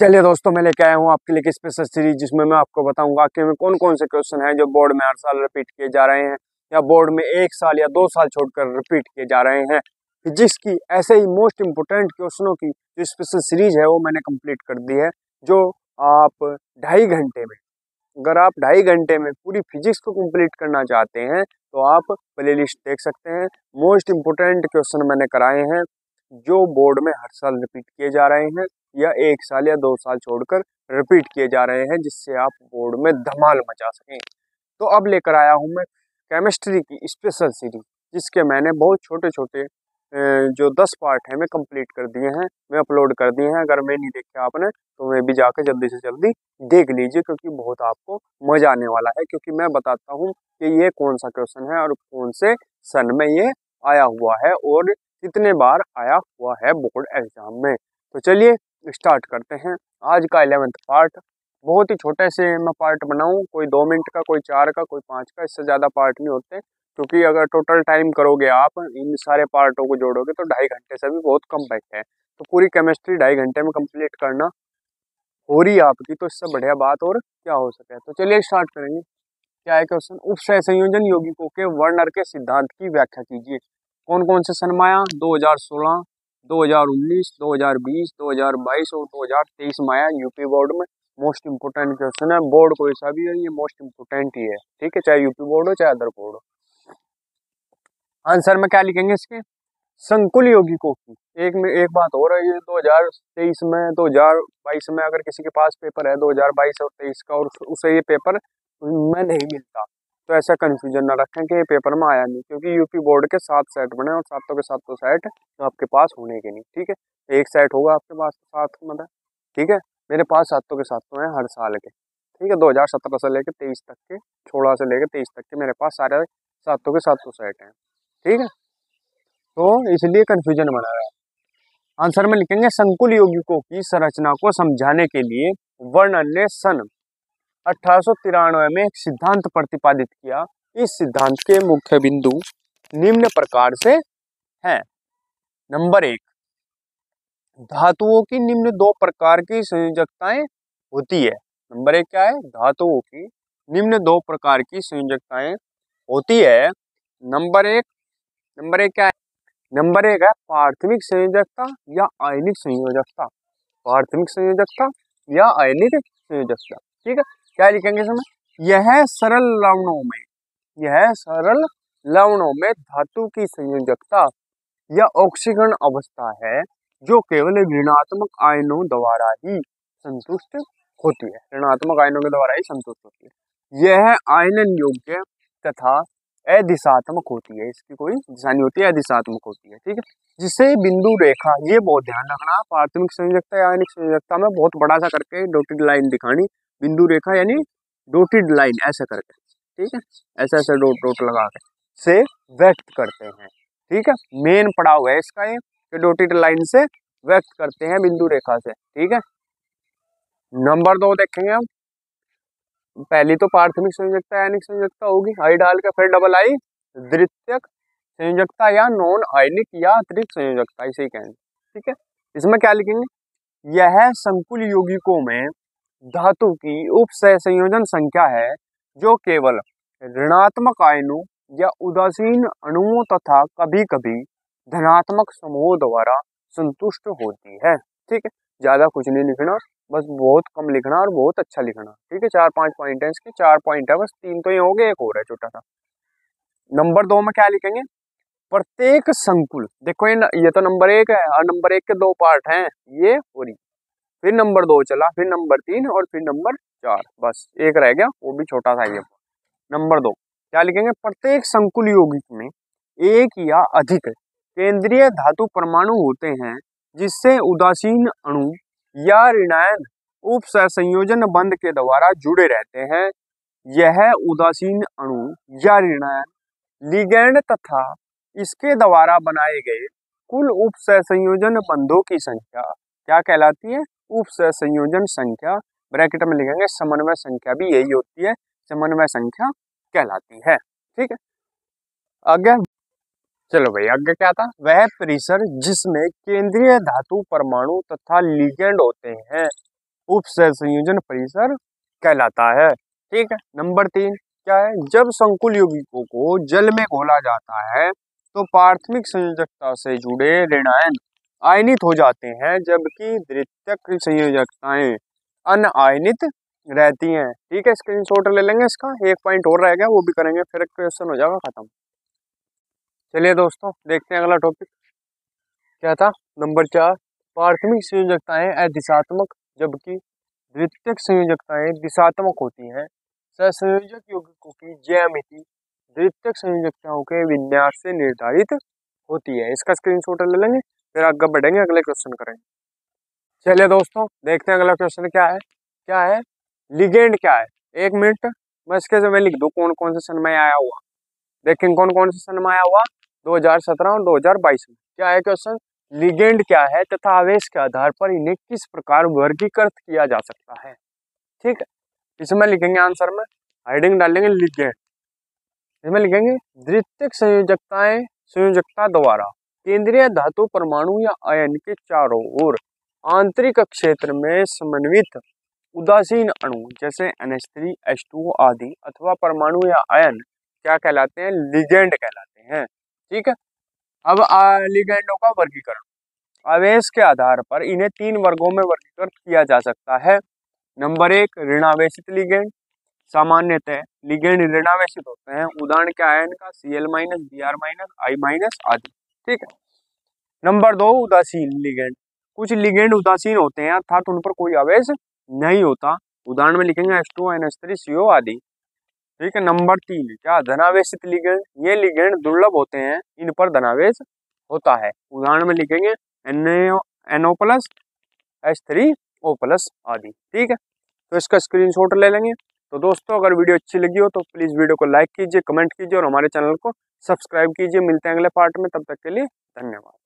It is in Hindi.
चलिए दोस्तों, मैं लेके आया हूँ आपके लिए एक स्पेशल सीरीज जिसमें मैं आपको बताऊंगा कि कौन कौन से क्वेश्चन हैं जो बोर्ड में हर साल रिपीट किए जा रहे हैं या बोर्ड में 1 साल या 2 साल छोड़कर रिपीट किए जा रहे हैं। फिजिक्स की ऐसे ही मोस्ट इंपोर्टेंट क्वेश्चनों की जो स्पेशल सीरीज है वो मैंने कंप्लीट कर दी है। जो आप 2.5 घंटे में, अगर आप 2.5 घंटे में पूरी फिजिक्स को कंप्लीट करना चाहते हैं तो आप प्ले लिस्ट देख सकते हैं। मोस्ट इंपोर्टेंट क्वेश्चन मैंने कराए हैं जो बोर्ड में हर साल रिपीट किए जा रहे हैं या 1 साल या 2 साल छोड़कर रिपीट किए जा रहे हैं, जिससे आप बोर्ड में धमाल मचा सकें। तो अब लेकर आया हूं मैं केमिस्ट्री की स्पेशल सीरीज, जिसके मैंने बहुत छोटे छोटे जो 10 पार्ट हैं मैं कंप्लीट कर दिए हैं, मैं अपलोड कर दिए हैं। अगर मैं नहीं देखे आपने तो मैं भी जाकर जल्दी से जल्दी देख लीजिए, क्योंकि बहुत आपको मजा आने वाला है। क्योंकि मैं बताता हूँ कि ये कौन सा क्वेश्चन है और कौन से सन में ये आया हुआ है और कितने बार आया हुआ है बोर्ड एग्जाम में। तो चलिए स्टार्ट करते हैं आज का 11th पार्ट। बहुत ही छोटे से मैं पार्ट बनाऊं, कोई 2 मिनट का, कोई 4 का, कोई 5 का, इससे ज़्यादा पार्ट नहीं होते। क्योंकि अगर टोटल टाइम करोगे आप इन सारे पार्टों को जोड़ोगे तो 2.5 घंटे से भी बहुत कम बैठे हैं। तो पूरी केमिस्ट्री 2.5 घंटे में कंप्लीट करना हो रही है आपकी, तो इससे बढ़िया बात और क्या हो सके। तो चलिए स्टार्ट करेंगे। क्या है क्वेश्चन? उपसह संयोजन यौगिकों के वर्नर के सिद्धांत की व्याख्या कीजिए। कौन कौन से सन में आया? 2016, 2019, 2020, 2022 और 2023 में आया यूपी बोर्ड में। मोस्ट इंपोर्टेंट क्वेश्चन है, बोर्ड कोई सा भी है ये मोस्ट इंपोर्टेंट ही है, ठीक है, चाहे यूपी बोर्ड हो चाहे अदर बोर्ड हो। आंसर में क्या लिखेंगे इसके? संकुल यौगिकों की एक बात हो रही है, 2023 में 2022 में अगर किसी के पास पेपर है 2022 और 23 का और उसे ये पेपर में नहीं मिलता तो ऐसा कंफ्यूजन ना रखें कि ये पेपर में आया नहीं, क्योंकि यूपी बोर्ड के 7 सेट बने और सातों के सातों सेट तो आपके पास होने के नहीं, ठीक है। एक सेट होगा आपके पास 7 मतलब, ठीक है। मेरे पास सातों के सातों हैं हर साल के, ठीक है। 2017 से लेकर 23 तक के, 16 से लेकर 23 तक के मेरे पास सारे सातों के सातों सेट हैं, ठीक है। तो इसलिए कंफ्यूजन बना रहा है। आंसर में लिखेंगे संकुल यौगिकों की संरचना को समझाने के लिए वर्नर ने सन 1893 में एक सिद्धांत प्रतिपादित किया। इस सिद्धांत के मुख्य बिंदु निम्न प्रकार से हैं। नंबर 1, धातुओं की निम्न 2 प्रकार की संयोजकताएं होती है। नंबर 1 क्या है? धातुओं की निम्न 2 प्रकार की संयोजकताएं होती है। नंबर एक क्या है? नंबर 1 है प्राथमिक संयोजकता या आयनिक संयोजकता। प्राथमिक संयोजकता या आयनिक संयोजकता, ठीक है। क्या लिखेंगे इसमें? यह सरल लवणों में धातु की संयोजकता या ऑक्सीकरण अवस्था है जो केवल ऋणात्मक आयनों द्वारा ही संतुष्ट होती है। ऋणात्मक आयनों के द्वारा ही संतुष्ट होती है। यह आयनन योग्य तथा अदिशात्मक होती है, इसकी कोई दिशा नहीं होती है, अदिशात्मक होती है, ठीक है। जिसे बिंदु रेखा, ये बहुत ध्यान रखना, प्राथमिक संयोजकता या आयनिक संयोजकता में बहुत बड़ा सा करके डॉटेड लाइन दिखानी, बिंदु रेखा यानी डॉटेड लाइन ऐसे करके, ठीक है, ऐसे ऐसे डॉट डॉट लगा के से व्यक्त करते हैं, ठीक है। मेन पड़ाव है इसका ये कि डॉटेड लाइन से व्यक्त करते हैं बिंदु रेखा से, ठीक है। नंबर 2 देखेंगे हम। पहली तो प्राथमिक संयोजकता आयनिक संयोजकता होगी, आई डाल के, फिर डबल आई द्वितीयक संयोजकता या नॉन आयनिक या अतिरिक्त संयोजकता, इसे कहेंगे, ठीक है। इसमें क्या लिखेंगे? यह संकुल यौगिकों में धातु की उपसह संयोजन संख्या है जो केवल ऋणात्मक आयनों या उदासीन अणुओं तथा कभी कभी धनात्मक समूहों द्वारा संतुष्ट होती है, ठीक है। ज्यादा कुछ नहीं लिखना, बस बहुत कम लिखना और बहुत अच्छा लिखना, ठीक है। 4-5 पॉइंट है इसके, 4 पॉइंट है बस, 3 तो ये हो गए, एक और है छोटा सा। नंबर 2 में क्या लिखेंगे? प्रत्येक संकुल, देखो ये तो नंबर 1 है और नंबर 1 के 2 पार्ट हैं, ये और ये, फिर नंबर 2 चला, फिर नंबर 3 और फिर नंबर 4, बस एक रह गया, वो भी छोटा सा ही है। नंबर 2 क्या लिखेंगे? प्रत्येक संकुल यौगिक में एक या अधिक केंद्रीय धातु परमाणु होते हैं जिससे उदासीन अणु या ऋणायन उपसह संयोजन बंध के द्वारा जुड़े रहते हैं। यह उदासीन अणु या ऋणायन लिगैंड तथा इसके द्वारा बनाए गए कुल उपसह संयोजन बंधों की संख्या क्या कहलाती है? उपसह संयोजन संख्या, ब्रैकेट में लिखेंगे समन्वय संख्या भी यही होती है, समन्वय संख्या कहलाती है, ठीक है। आगे चलो भाई, आगे क्या था? वह परिसर जिसमें केंद्रीय धातु परमाणु तथा लिगैंड होते हैं उपसह संयोजन परिसर कहलाता है। ठीक है। नंबर 3 क्या है, जब संकुल यौगिकों को जल में घोला जाता है तो प्राथमिक संयोजकता से जुड़े ऋणायन आयनित हो जाते हैं, जबकि द्वितीयक संयोजकताएं अनायनित रहती हैं। ठीक है, स्क्रीनशॉट ले लेंगे इसका, एक पॉइंट और रह गया वो भी करेंगे, फिर क्वेश्चन हो जाएगा खत्म। चलिए दोस्तों देखते हैं अगला टॉपिक क्या था। नंबर 4, प्राथमिक संयोजकताएं अदिशात्मक जबकि द्वितीयक संयोजकताएं दिशात्मक होती हैं। सहसंयोजक यौगिकों की ज्यामिति द्वितीयक संयोजकताओं के विन्यास से निर्धारित होती है। इसका स्क्रीनशॉट ले लेंगे, फिर आगे बढ़ेंगे, अगले क्वेश्चन करेंगे। चलिए दोस्तों देखते हैं अगला क्वेश्चन क्या है। क्या है, लिगेंड क्या है। 1 मिनट मैं इसके समय लिख दूं कौन कौन से सन में आया हुआ। देखें कौन कौन से सन में आया हुआ, 2017 और 2022 में। क्या है क्वेश्चन, लिगेंड क्या है तथा आवेश के आधार पर इन्हें किस प्रकार वर्गीकृत किया जा सकता है। ठीक है, इसमें लिखेंगे आंसर में हेडिंग डालेंगे लिगेंड, इसमें लिखेंगे द्वितीयक संयोजकताएं संयोजकता द्वारा केंद्रीय धातु परमाणु या आयन के चारों ओर आंतरिक क्षेत्र में समन्वित उदासीन अणु जैसे NH3, H2O आदि अथवा परमाणु या आयन क्या कहलाते हैं, लिगेंड कहलाते हैं। ठीक है, अब लिगेंडों का वर्गीकरण, आवेश के आधार पर इन्हें 3 वर्गों में वर्गीकृत किया जा सकता है। नंबर 1 ऋणावेशित लिगेंड, सामान्यतः लिगेंड ऋणावेशित होते हैं, उदाहरण क्या है इनका Cl-, Br-, I- आदि। ठीक है। नंबर 2 उदासीन लिगेंड, कुछ लिगेंड उदासीन होते हैं अर्थात उन पर कोई आवेश नहीं होता, उदाहरण में लिखेंगे H2O, NH3, CO आदि। ठीक है। नंबर 3 क्या धनावेशित लिगेंड, ये लिगेंड दुर्लभ होते हैं, इन पर धनावेश होता है, उदाहरण में लिखेंगे NO+, H3O+ आदि। ठीक है, तो इसका स्क्रीनशॉट ले लेंगे। तो दोस्तों अगर वीडियो अच्छी लगी हो तो प्लीज़ वीडियो को लाइक कीजिए, कमेंट कीजिए और हमारे चैनल को सब्सक्राइब कीजिए। मिलते हैं अगले पार्ट में, तब तक के लिए धन्यवाद।